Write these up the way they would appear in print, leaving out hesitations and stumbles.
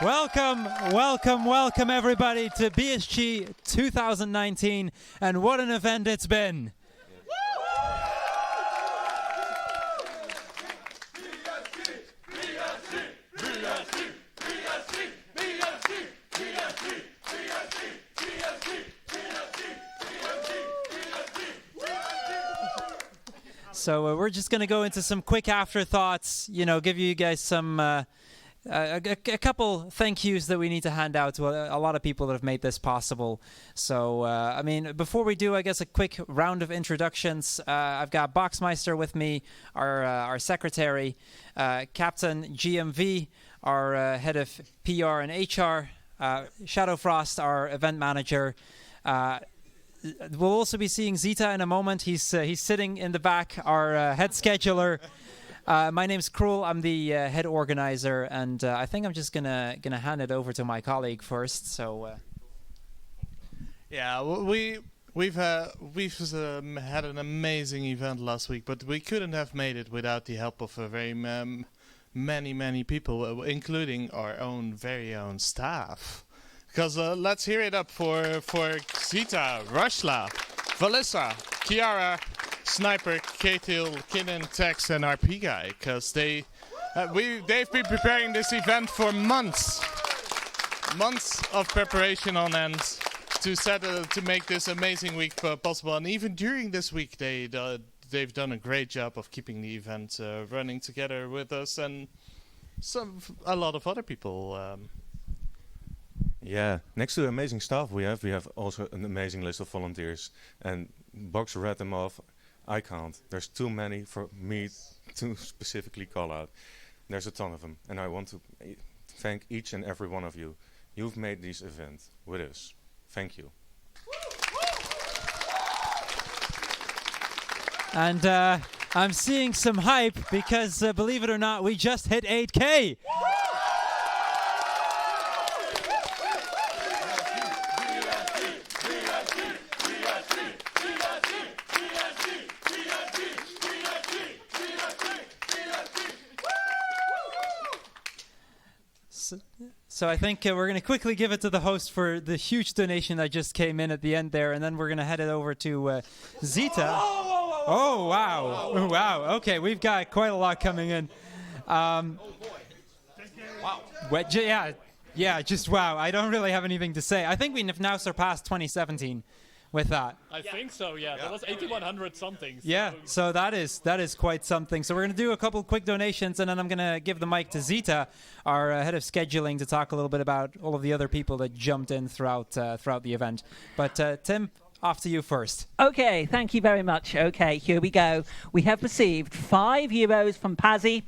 Welcome, welcome, welcome everybody to BSG 2019, and what an event it's been. So we're just going to go into some quick afterthoughts, give you guys some a couple thank yous that we need to hand out to a lot of people that have made this possible. So, before we do, I guess a quick round of introductions. I've got Boxmeister with me, our secretary, Captain GMV, our head of PR and HR, Shadowfrost, our event manager. We'll also be seeing Zita in a moment. He's sitting in the back, our head scheduler. My name's Krul. I'm the head organizer, and I think I'm just gonna hand it over to my colleague first. So, we've had an amazing event last week, but we couldn't have made it without the help of very many people, including our very own staff. Because let's hear it up for Zita, Rushla, Valissa, Kiara, Sniper, Katil, Kinnan, Tex, and RP Guy. Because they've been preparing this event for months of preparation on end to make this amazing week possible. And even during this week, they've done a great job of keeping the event running together with us and a lot of other people. Yeah, next to the amazing staff we have also an amazing list of volunteers. And Box read them off. I can't. There's too many for me to specifically call out. There's a ton of them. And I want to thank each and every one of you. You've made this event with us. Thank you. And I'm seeing some hype because, believe it or not, we just hit 8K. So I think we're going to quickly give it to the host for the huge donation that just came in at the end there, and then we're going to head it over to Zita. Oh, wow. Wow. Okay, we've got quite a lot coming in. Wow. Yeah, just wow. I don't really have anything to say. I think we have now surpassed 2017 with that. I think so, yeah. That was 8,100 something. So. Yeah, so that is quite something. So we're going to do a couple quick donations, and then I'm going to give the mic to Zita, our head of scheduling, to talk a little bit about all of the other people that jumped in throughout the event. But Tim, off to you first. Okay, thank you very much. Okay, here we go. We have received €5 from Pazzi.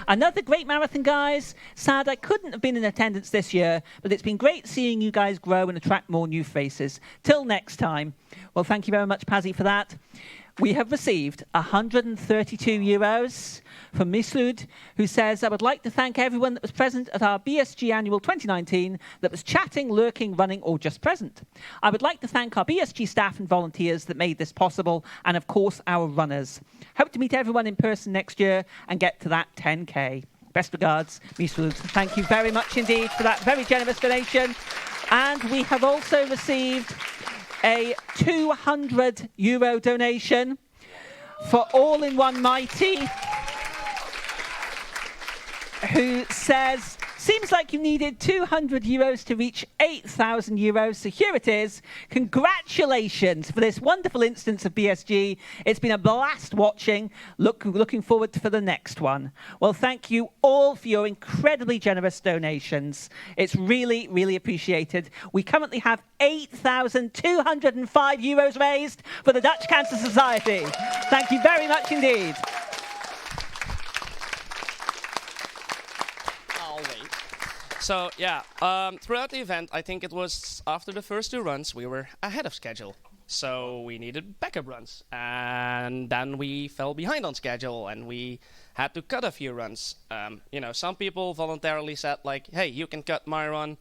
Another great marathon, guys. Sad I couldn't have been in attendance this year, but it's been great seeing you guys grow and attract more new faces. Till next time. Well, thank you very much, Pazzi, for that. We have received €132 from Mislud, who says, I would like to thank everyone that was present at our BSG Annual 2019 that was chatting, lurking, running, or just present. I would like to thank our BSG staff and volunteers that made this possible, and of course, our runners. Hope to meet everyone in person next year and get to that 10K. Best regards, Mislud. Thank you very much indeed for that very generous donation. And we have also received a €200 donation for All in One Mighty, who says, seems like you needed €200 to reach €8,000, so here it is. Congratulations for this wonderful instance of BSG. It's been a blast watching. Looking forward for the next one. Well, thank you all for your incredibly generous donations. It's really, really appreciated. We currently have €8,205 raised for the Dutch Cancer Society. Thank you very much indeed. So yeah, throughout the event, I think it was after the first 2 runs, we were ahead of schedule. So we needed backup runs. And then we fell behind on schedule and we had to cut a few runs. Some people voluntarily said like, hey, you can cut my run.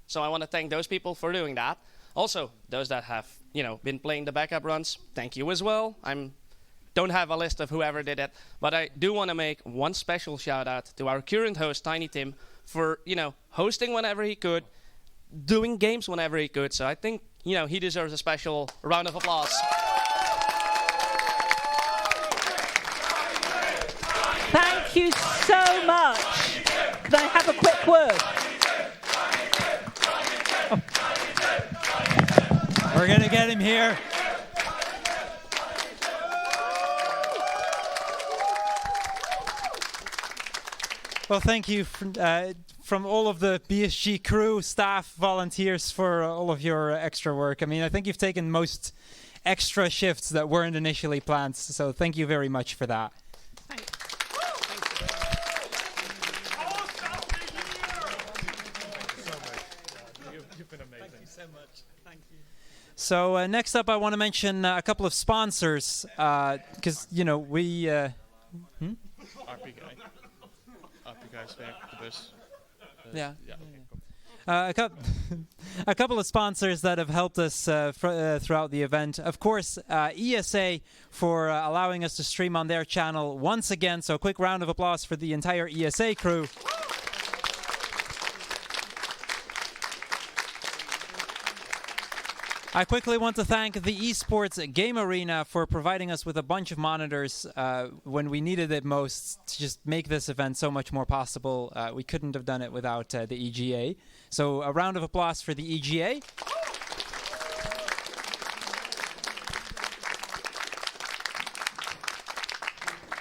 So I want to thank those people for doing that. Also, those that have, been playing the backup runs, thank you as well. Don't have a list of whoever did it, but I do want to make one special shout out to our current host, Tiny Tim, for, hosting whenever he could, doing games whenever he could. So I think, he deserves a special round of applause. Thank you so much. Can I have a quick word? We're going to get him here. Well, thank you from all of the BSG crew, staff, volunteers for all of your extra work. I mean, I think you've taken most extra shifts that weren't initially planned, so thank you very much for that. You've been amazing. Thank you so much. Thank you. So next up, I want to mention a couple of sponsors, because, we... RP guys werkt de bus. Yeah. Yeah. A couple of sponsors that have helped us throughout the event. Of course, ESA for allowing us to stream on their channel once again. So a quick round of applause for the entire ESA crew. I quickly want to thank the Esports Game Arena for providing us with a bunch of monitors when we needed it most to just make this event so much more possible. We couldn't have done it without the EGA. So a round of applause for the EGA.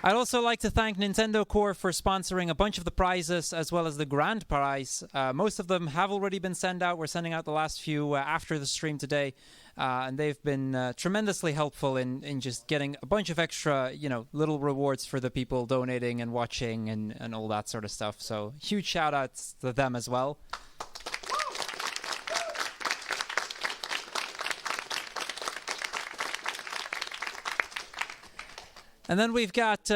I'd also like to thank Nintendo Core for sponsoring a bunch of the prizes as well as the grand prize. Most of them have already been sent out. We're sending out the last few after the stream today. And they've been tremendously helpful in just getting a bunch of extra, little rewards for the people donating and watching and all that sort of stuff. So huge shout outs to them as well. And then we've got,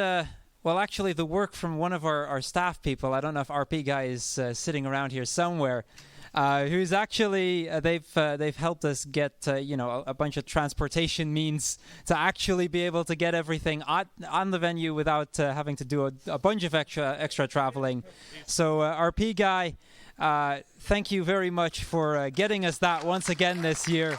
actually the work from one of our staff people. I don't know if RP guy is sitting around here somewhere. Who's actually, they've helped us get, a bunch of transportation means to actually be able to get everything on the venue without having to do a bunch of extra traveling. So RP guy, thank you very much for getting us that once again this year.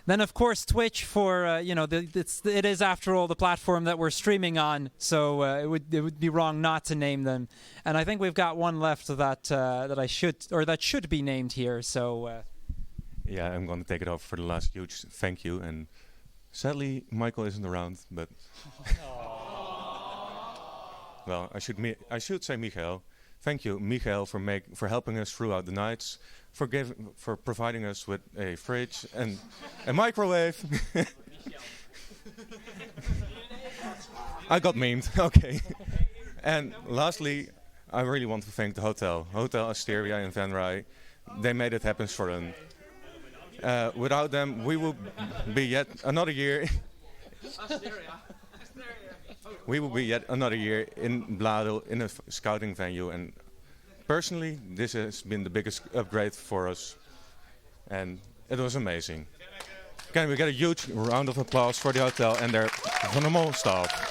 Then, of course, Twitch for, it is, after all, the platform that we're streaming on, so it would be wrong not to name them. And I think we've got one left that should be named here, so... Yeah, I'm going to take it over for the last huge thank you. And sadly, Michael isn't around, but... Well, I should say Michael. Thank you, Michael, for helping us throughout the nights, for providing us with a fridge and a microwave. I got memed. Okay. And lastly, I really want to thank the Hotel Asteria in Van Rij. They made it happen for them. Without them, we will be yet another year. We will be yet another year in Bladel in a scouting venue, and personally, this has been the biggest upgrade for us, and it was amazing. Can we get a huge round of applause for the hotel and their phenomenal staff?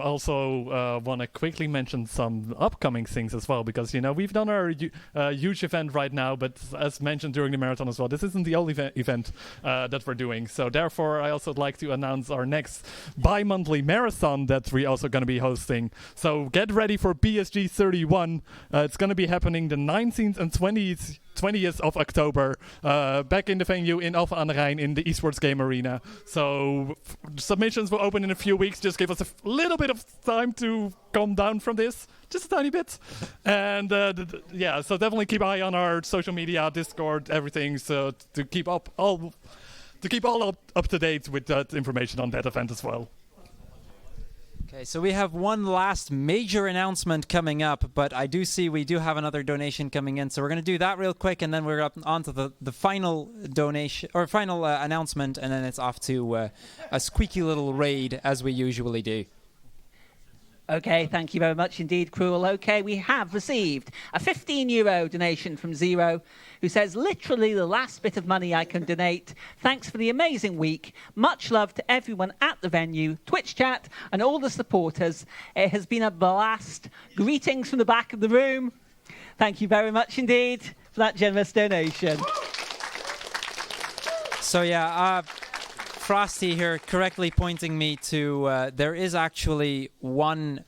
Also want to quickly mention some upcoming things as well, because we've done our huge event right now, but as mentioned during the marathon as well, this isn't the only event that we're doing. So therefore, I also like to announce our next bi-monthly marathon that we're also going to be hosting. So get ready for BSG 31. It's going to be happening the 19th and 20th of October, back in the venue in Alphen aan den Rijn in the Esports Game Arena. So submissions will open in a few weeks. Just give us a little bit of time to calm down from this, just a tiny bit. And so definitely keep an eye on our social media, Discord, everything, so to keep all up to date with that information on that event as well. Okay, so we have one last major announcement coming up, but I do see we do have another donation coming in, so we're going to do that real quick, and then we're up on to the final donation or final announcement, and then it's off to a squeaky little raid as we usually do. Okay, thank you very much indeed, Cruel. Okay, we have received a €15 donation from Zero, who says, literally the last bit of money I can donate. Thanks for the amazing week. Much love to everyone at the venue, Twitch chat, and all the supporters. It has been a blast. Greetings from the back of the room. Thank you very much indeed for that generous donation. So yeah, Frosty here correctly pointing me to there is actually one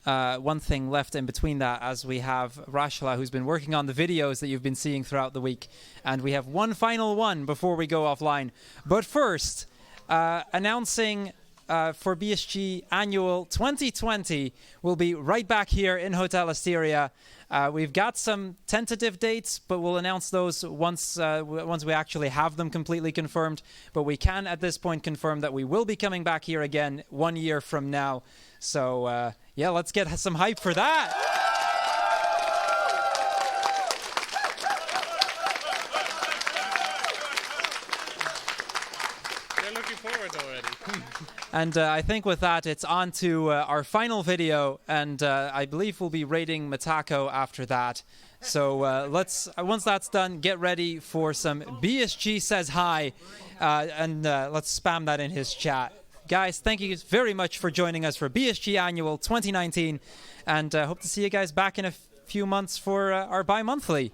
thing left in between that, as we have Rashla, who's been working on the videos that you've been seeing throughout the week, and we have one final one before we go offline. But first, announcing for BSG Annual 2020, we'll be right back here in Hotel Asteria. We've got some tentative dates, but we'll announce those once we actually have them completely confirmed. But we can, at this point, confirm that we will be coming back here again 1 year from now. So, yeah, let's get some hype for that. They're looking forward already. And I think with that, it's on to our final video, and I believe we'll be raiding Matako after that. So let's, once that's done, get ready for some BSG Says Hi, and let's spam that in his chat. Guys, thank you very much for joining us for BSG Annual 2019, and hope to see you guys back in a few months for our bi-monthly.